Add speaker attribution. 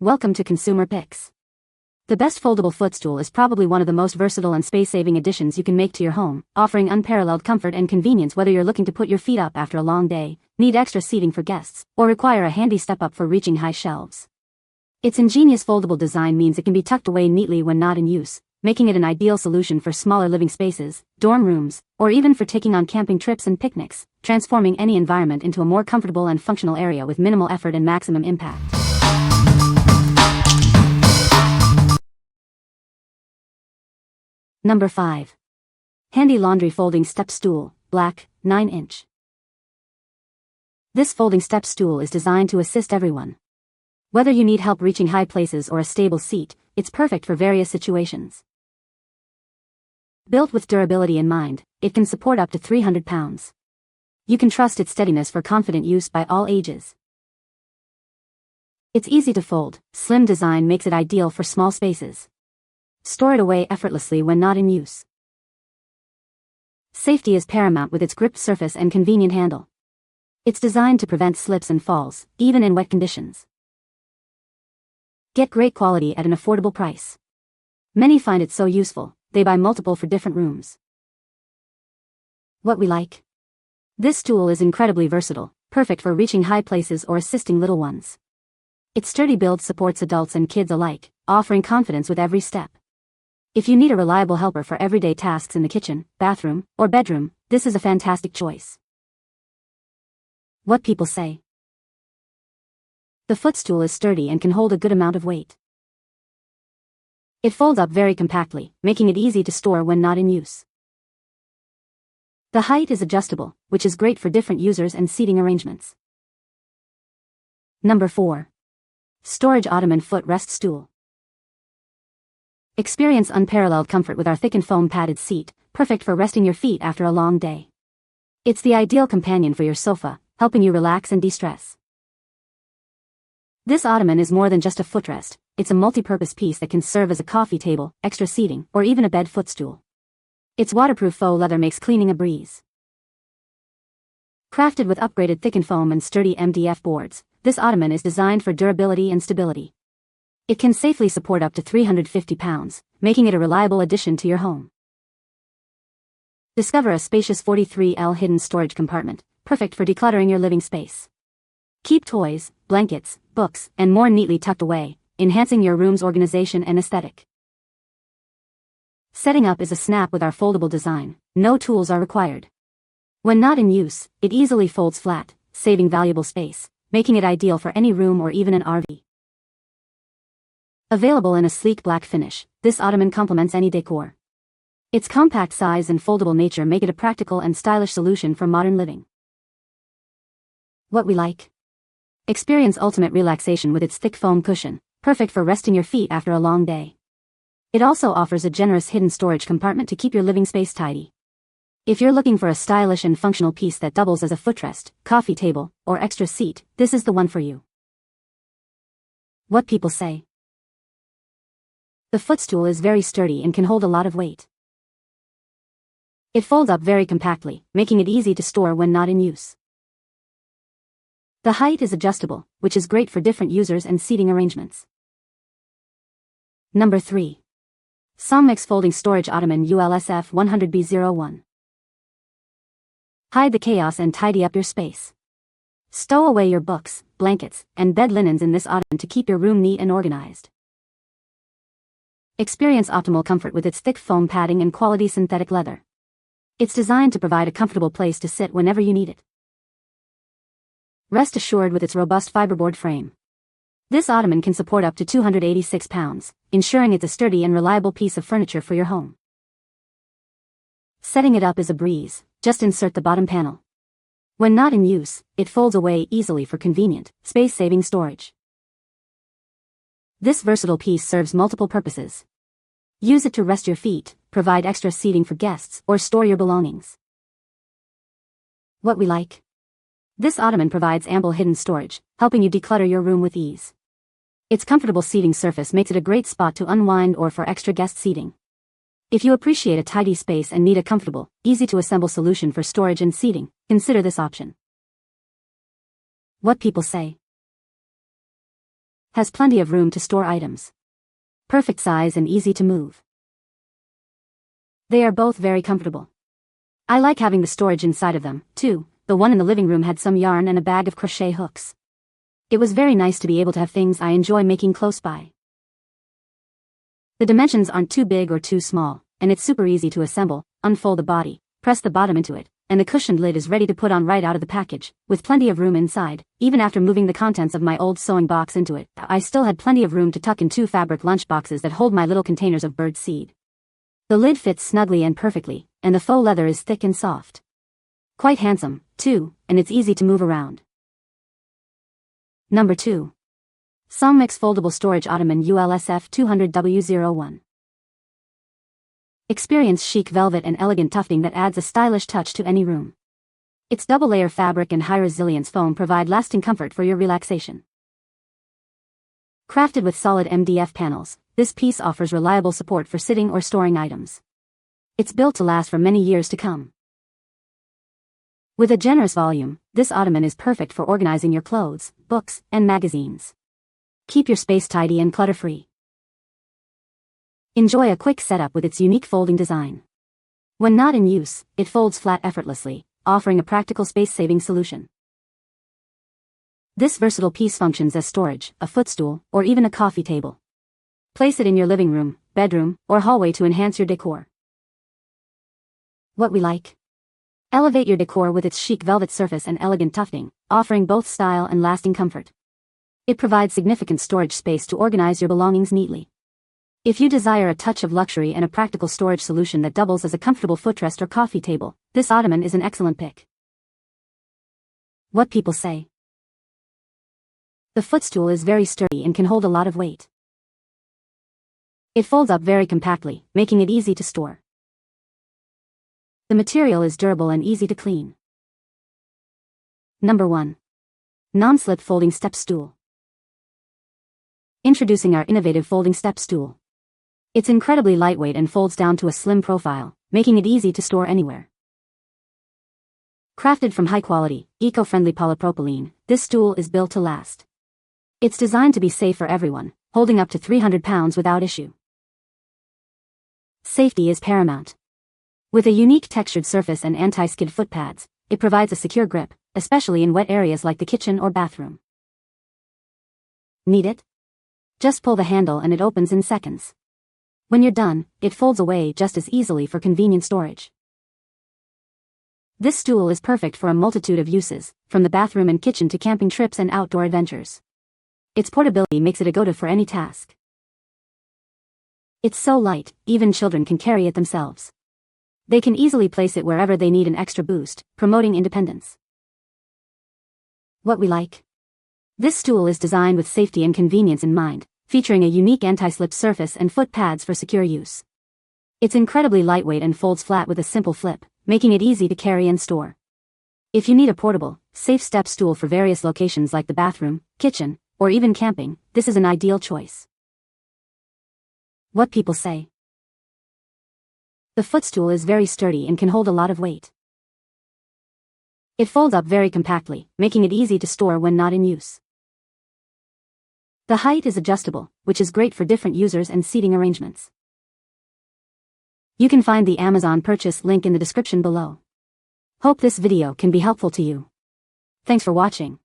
Speaker 1: Welcome to Consumer Picks. The best foldable footstool is probably one of the most versatile and space-saving additions you can make to your home, offering unparalleled comfort and convenience whether you're looking to put your feet up after a long day, need extra seating for guests, or require a handy step-up for reaching high shelves. Its ingenious foldable design means it can be tucked away neatly when not in use, making it an ideal solution for smaller living spaces, dorm rooms, or even for taking on camping trips and picnics, transforming any environment into a more comfortable and functional area with minimal effort and maximum impact. Number 5. Handy Laundry Folding Step Stool, Black, 9-inch. This folding step stool is designed to assist everyone. Whether you need help reaching high places or a stable seat, it's perfect for various situations. Built with durability in mind, it can support up to 300 pounds. You can trust its steadiness for confident use by all ages. Its easy to fold, slim design makes it ideal for small spaces. Store it away effortlessly when not in use. Safety is paramount with its gripped surface and convenient handle. It's designed to prevent slips and falls, even in wet conditions. Get great quality at an affordable price. Many find it so useful, they buy multiple for different rooms. What we like? This stool is incredibly versatile, perfect for reaching high places or assisting little ones. Its sturdy build supports adults and kids alike, offering confidence with every step. If you need a reliable helper for everyday tasks in the kitchen, bathroom, or bedroom, this is a fantastic choice. What people say. The footstool is sturdy and can hold a good amount of weight. It folds up very compactly, making it easy to store when not in use. The height is adjustable, which is great for different users and seating arrangements. Number 4. Storage Ottoman Foot Rest Stool. Experience unparalleled comfort with our thickened foam padded seat, perfect for resting your feet after a long day. It's the ideal companion for your sofa, helping you relax and de-stress. This ottoman is more than just a footrest, it's a multi-purpose piece that can serve as a coffee table, extra seating, or even a bed footstool. Its waterproof faux leather makes cleaning a breeze. Crafted with upgraded thickened foam and sturdy MDF boards, this ottoman is designed for durability and stability. It can safely support up to 350 pounds, making it a reliable addition to your home. Discover a spacious 43L hidden storage compartment, perfect for decluttering your living space. Keep toys, blankets, books, and more neatly tucked away, enhancing your room's organization and aesthetic. Setting up is a snap with our foldable design, no tools are required. When not in use, it easily folds flat, saving valuable space, making it ideal for any room or even an RV. Available in a sleek black finish, this ottoman complements any decor. Its compact size and foldable nature make it a practical and stylish solution for modern living. What we like? Experience ultimate relaxation with its thick foam cushion, perfect for resting your feet after a long day. It also offers a generous hidden storage compartment to keep your living space tidy. If you're looking for a stylish and functional piece that doubles as a footrest, coffee table, or extra seat, this is the one for you. What people say. The footstool is very sturdy and can hold a lot of weight. It folds up very compactly, making it easy to store when not in use. The height is adjustable, which is great for different users and seating arrangements. Number 3. SONGMICS Folding Storage Ottoman ULSF 100B01. Hide the chaos and tidy up your space. Stow away your books, blankets, and bed linens in this ottoman to keep your room neat and organized. Experience optimal comfort with its thick foam padding and quality synthetic leather. It's designed to provide a comfortable place to sit whenever you need it. Rest assured with its robust fiberboard frame. This ottoman can support up to 286 pounds, ensuring it's a sturdy and reliable piece of furniture for your home. Setting it up is a breeze, just insert the bottom panel. When not in use, it folds away easily for convenient, space-saving storage. This versatile piece serves multiple purposes. Use it to rest your feet, provide extra seating for guests, or store your belongings. What we like? This ottoman provides ample hidden storage, helping you declutter your room with ease. Its comfortable seating surface makes it a great spot to unwind or for extra guest seating. If you appreciate a tidy space and need a comfortable, easy-to-assemble solution for storage and seating, consider this option. What people say. Has plenty of room to store items. Perfect size and easy to move. They are both very comfortable. I like having the storage inside of them, too. The one in the living room had some yarn and a bag of crochet hooks. It was very nice to be able to have things I enjoy making close by. The dimensions aren't too big or too small, and it's super easy to assemble. Unfold the body, press the bottom into it, and the cushioned lid is ready to put on right out of the package, with plenty of room inside. Even after moving the contents of my old sewing box into it, I still had plenty of room to tuck in 2 fabric lunch boxes that hold my little containers of bird seed. The lid fits snugly and perfectly, and the faux leather is thick and soft. Quite handsome, too, and it's easy to move around. Number 2. SONGMICS Foldable Storage Ottoman ULSF 200W01. Experience chic velvet and elegant tufting that adds a stylish touch to any room. Its double-layer fabric and high-resilience foam provide lasting comfort for your relaxation. Crafted with solid MDF panels, this piece offers reliable support for sitting or storing items. It's built to last for many years to come. With a generous volume, this ottoman is perfect for organizing your clothes, books, and magazines. Keep your space tidy and clutter-free. Enjoy a quick setup with its unique folding design. When not in use, it folds flat effortlessly, offering a practical space-saving solution. This versatile piece functions as storage, a footstool, or even a coffee table. Place it in your living room, bedroom, or hallway to enhance your decor. What we like? Elevate your decor with its chic velvet surface and elegant tufting, offering both style and lasting comfort. It provides significant storage space to organize your belongings neatly. If you desire a touch of luxury and a practical storage solution that doubles as a comfortable footrest or coffee table, this ottoman is an excellent pick. What people say. The footstool is very sturdy and can hold a lot of weight. It folds up very compactly, making it easy to store. The material is durable and easy to clean. Number 1. Non-slip folding step stool. Introducing our innovative folding step stool. It's incredibly lightweight and folds down to a slim profile, making it easy to store anywhere. Crafted from high-quality, eco-friendly polypropylene, this stool is built to last. It's designed to be safe for everyone, holding up to 300 pounds without issue. Safety is paramount. With a unique textured surface and anti-skid foot pads, it provides a secure grip, especially in wet areas like the kitchen or bathroom. Need it? Just pull the handle and it opens in seconds. When you're done, it folds away just as easily for convenient storage. This stool is perfect for a multitude of uses, from the bathroom and kitchen to camping trips and outdoor adventures. Its portability makes it a go-to for any task. It's so light, even children can carry it themselves. They can easily place it wherever they need an extra boost, promoting independence. What we like? This stool is designed with safety and convenience in mind, featuring a unique anti-slip surface and foot pads for secure use. It's incredibly lightweight and folds flat with a simple flip, making it easy to carry and store. If you need a portable, safe step stool for various locations like the bathroom, kitchen, or even camping, this is an ideal choice. What people say. The footstool is very sturdy and can hold a lot of weight. It folds up very compactly, making it easy to store when not in use. The height is adjustable, which is great for different users and seating arrangements. You can find the Amazon purchase link in the description below. Hope this video can be helpful to you. Thanks for watching.